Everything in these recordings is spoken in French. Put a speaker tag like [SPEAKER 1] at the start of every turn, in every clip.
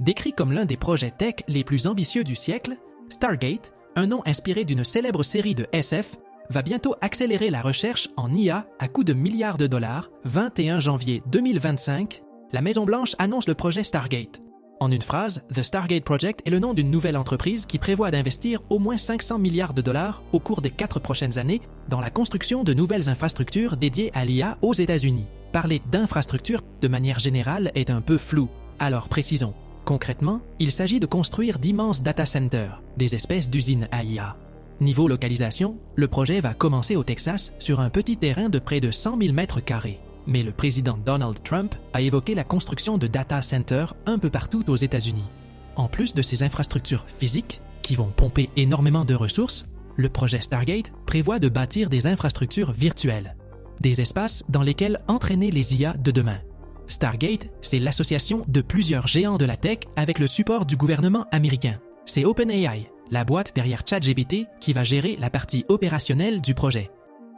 [SPEAKER 1] Décrit comme l'un des projets tech les plus ambitieux du siècle, Stargate, un nom inspiré d'une célèbre série de SF, va bientôt accélérer la recherche en IA à coût de milliards de dollars. 21 janvier 2025, la Maison-Blanche annonce le projet Stargate. En une phrase, The Stargate Project est le nom d'une nouvelle entreprise qui prévoit d'investir au moins 500 milliards de dollars au cours des 4 prochaines années dans la construction de nouvelles infrastructures dédiées à l'IA aux États-Unis. Parler d'infrastructures de manière générale est un peu flou, alors précisons. Concrètement, il s'agit de construire d'immenses data centers, des espèces d'usines à IA. Niveau localisation, le projet va commencer au Texas sur un petit terrain de près de 100 000 mètres carrés. Mais le président Donald Trump a évoqué la construction de data centers un peu partout aux États-Unis. En plus de ces infrastructures physiques, qui vont pomper énormément de ressources, le projet Stargate prévoit de bâtir des infrastructures virtuelles, des espaces dans lesquels entraîner les IA de demain. Stargate, c'est l'association de plusieurs géants de la tech avec le support du gouvernement américain. C'est OpenAI, la boîte derrière ChatGPT, qui va gérer la partie opérationnelle du projet.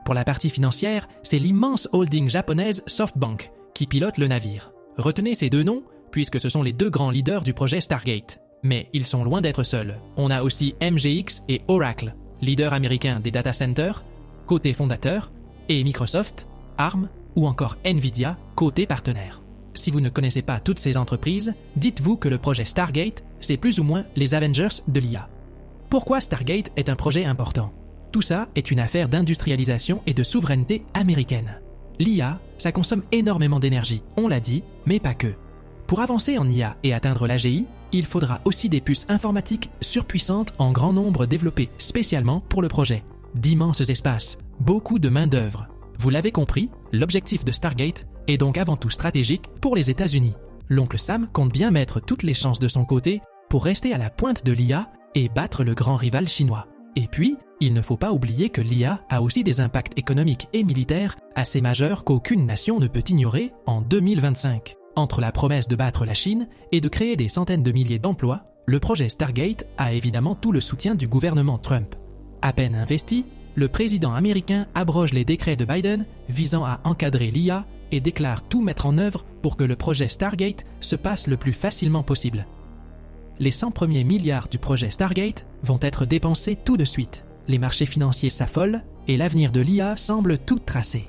[SPEAKER 1] Pour la partie financière, c'est l'immense holding japonaise SoftBank qui pilote le navire. Retenez ces deux noms, puisque ce sont les deux grands leaders du projet Stargate. Mais ils sont loin d'être seuls. On a aussi MGX et Oracle, leaders américains des data centers, côté fondateur, et Microsoft, ARM ou encore Nvidia, côté partenaire. Si vous ne connaissez pas toutes ces entreprises, dites-vous que le projet Stargate, c'est plus ou moins les Avengers de l'IA. Pourquoi Stargate est un projet important ? Tout ça est une affaire d'industrialisation et de souveraineté américaine. L'IA, ça consomme énormément d'énergie, on l'a dit, mais pas que. Pour avancer en IA et atteindre l'AGI, il faudra aussi des puces informatiques surpuissantes en grand nombre développées spécialement pour le projet. D'immenses espaces, beaucoup de main-d'œuvre. Vous l'avez compris, l'objectif de Stargate est donc avant tout stratégique pour les États-Unis. L'oncle Sam compte bien mettre toutes les chances de son côté pour rester à la pointe de l'IA et battre le grand rival chinois. Et puis, il ne faut pas oublier que l'IA a aussi des impacts économiques et militaires assez majeurs qu'aucune nation ne peut ignorer en 2025. Entre la promesse de battre la Chine et de créer des centaines de milliers d'emplois, le projet Stargate a évidemment tout le soutien du gouvernement Trump. À peine investi, le président américain abroge les décrets de Biden visant à encadrer l'IA et déclare tout mettre en œuvre pour que le projet Stargate se passe le plus facilement possible. Les 100 premiers milliards du projet Stargate vont être dépensés tout de suite. Les marchés financiers s'affolent et l'avenir de l'IA semble tout tracé.